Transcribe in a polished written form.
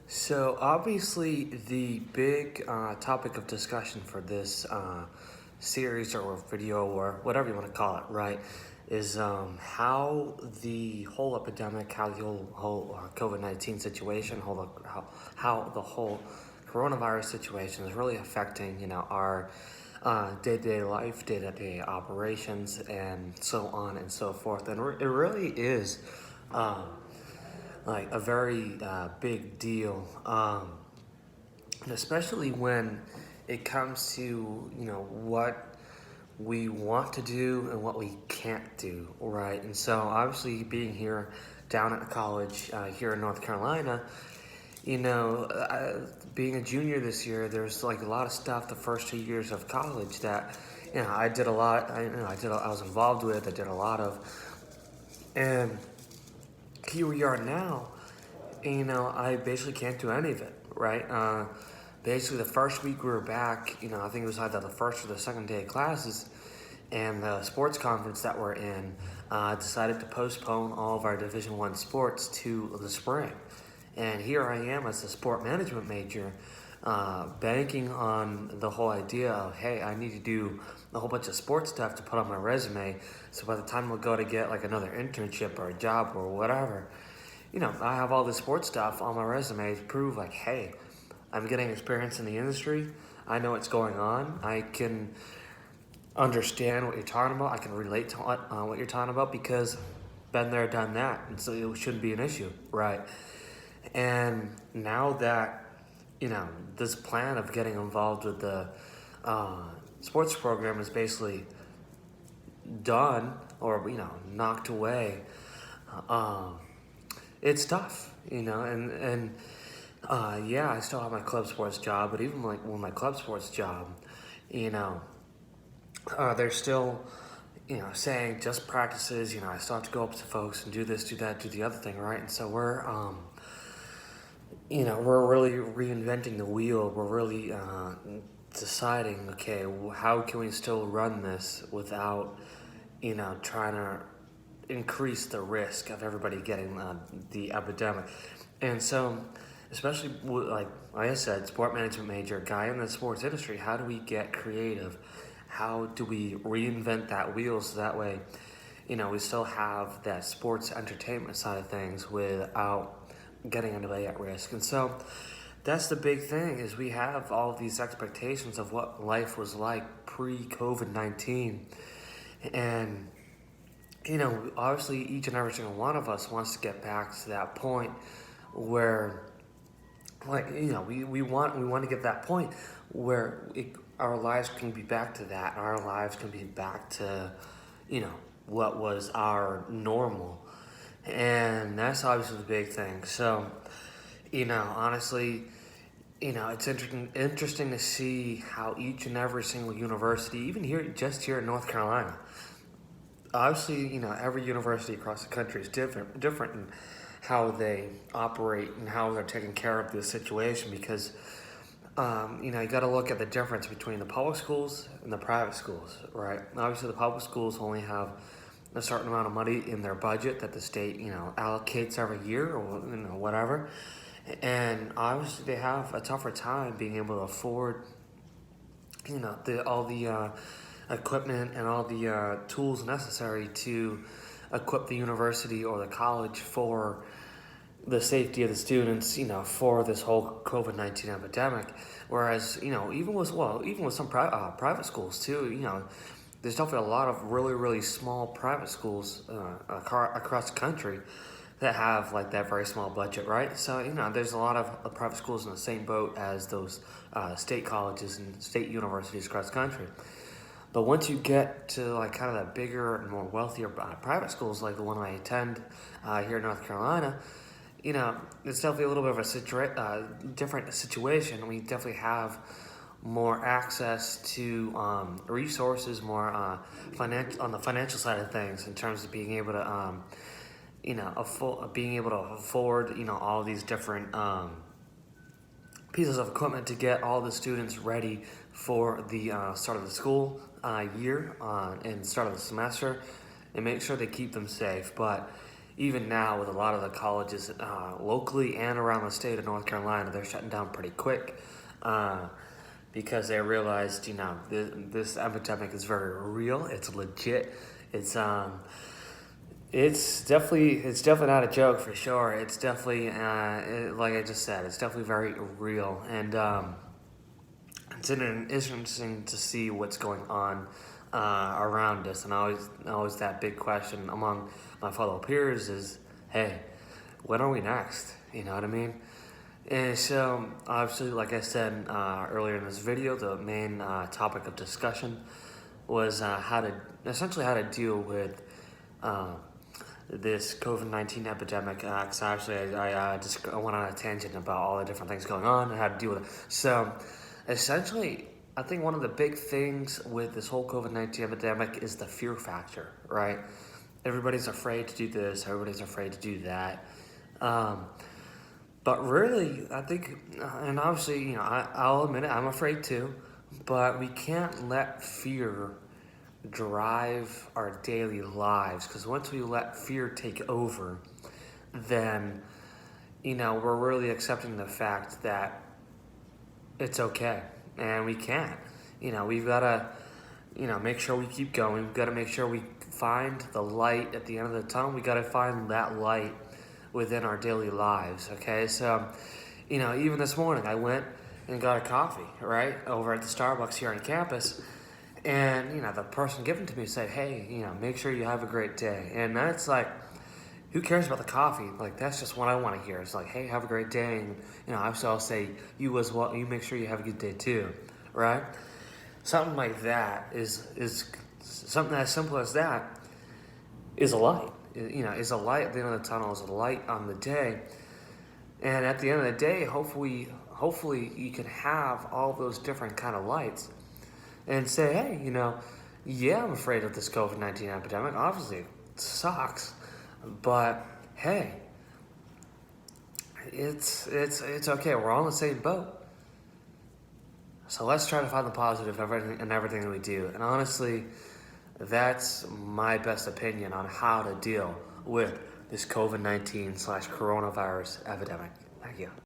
So obviously, the big topic of discussion for this series or video or whatever you want to call it, right, is how the whole epidemic, how the whole COVID-19 situation, how the whole coronavirus situation is really affecting, our day-to-day life, day-to-day operations, and so on and so forth. And it really is. Um, like a very big deal, and especially when it comes to what we want to do and what we can't do, right? And so obviously being here down at the college here in North Carolina, being a junior this year, there's like a lot of stuff the first 2 years of college that I did a lot. I was involved with. I did a lot of, and here we are now. I basically can't do any of it, right? Basically, the first week we were back, I think it was either the first or the second day of classes, and the sports conference that we're in decided to postpone all of our Division One sports to the spring. And here I am as a sport management major, banking on the whole idea of, hey, I need to do a whole bunch of sports stuff to put on my resume, so by the time we'll go to get like another internship or a job or whatever, I have all this sports stuff on my resume to prove like, hey, I'm getting experience in the industry. I know what's going on. I can understand what you're talking about. I can relate to what you're talking about because been there, done that. And so it shouldn't be an issue, right? And now that, this plan of getting involved with the sports program is basically done or, knocked away, um, it's tough, and yeah, I still have my club sports job, but even like with my club sports job, you know, they're still, saying just practices. I still have to go up to folks and do this, do that, do the other thing, right? And so we're really reinventing the wheel. We're really deciding, okay, how can we still run this without, trying to increase the risk of everybody getting the epidemic. And so, especially like I said, sport management major, guy in the sports industry, how do we get creative? How do we reinvent that wheel so that way, we still have that sports entertainment side of things without getting anybody at risk? And so that's the big thing is we have all of these expectations of what life was like pre-COVID-19. And obviously each and every single one of us wants to get back to that point where, like, we want to get that point where our lives can be back to that. Our lives can be back to, what was our normal. And that's obviously the big thing. So, honestly, it's interesting to see how each and every single university, even here in North Carolina, obviously, every university across the country is different in how they operate and how they're taking care of this situation because, you got to look at the difference between the public schools and the private schools, right? Obviously, the public schools only have a certain amount of money in their budget that the state, allocates every year or, whatever. And obviously, they have a tougher time being able to afford, all the equipment and all the tools necessary to equip the university or the college for the safety of the students, for this whole COVID-19 epidemic. Whereas, even with some private schools too, there's definitely a lot of really, really small private schools across the country that have like that very small budget, right? So, there's a lot of private schools in the same boat as those state colleges and state universities across the country. But once you get to like kind of that bigger and more wealthier private schools like the one I attend here in North Carolina, it's definitely a little bit of a different situation. We definitely have more access to resources, more on the financial side of things in terms of being able to, being able to afford, all these different pieces of equipment to get all the students ready for the start of the school year and start of the semester and make sure they keep them safe. But, even now with a lot of the colleges locally and around the state of North Carolina, they're shutting down pretty quick because they realized, this epidemic is very real. It's legit. It's it's definitely not a joke for sure. It's definitely like I just said, it's definitely very real, and it's interesting to see what's going on around us. And always that big question among my fellow peers is, hey, when are we next? You know what I mean? And so, obviously, like I said earlier in this video, the main topic of discussion was how to deal with this COVID-19 epidemic. Because actually, I just went on a tangent about all the different things going on and how to deal with it. So, essentially, I think one of the big things with this whole COVID-19 epidemic is the fear factor, right? Everybody's afraid to do this, everybody's afraid to do that. But really, I think, and obviously, I'll admit it, I'm afraid too, but we can't let fear drive our daily lives, because once we let fear take over, then, we're really accepting the fact that it's okay, and we can't. We've got to, make sure we keep going. We've got to make sure we find the light at the end of the tunnel. We got to find that light within our daily lives, okay? So, even this morning, I went and got a coffee, right, over at the Starbucks here on campus, and, the person giving it to me said, hey, make sure you have a great day. And that's like, who cares about the coffee? Like, that's just what I want to hear. It's like, hey, have a great day. And, obviously I'll say, you as well, you make sure you have a good day too, right? Something like that is something as simple as that is a light. Is a light at the end of the tunnel, is a light on the day. And at the end of the day, hopefully you can have all those different kind of lights and say, hey, yeah, I'm afraid of this COVID-19 epidemic. Obviously, it sucks. But hey, it's okay. We're all in the same boat. So let's try to find the positive in everything that we do. And honestly, that's my best opinion on how to deal with this COVID-19 / coronavirus epidemic. Thank you.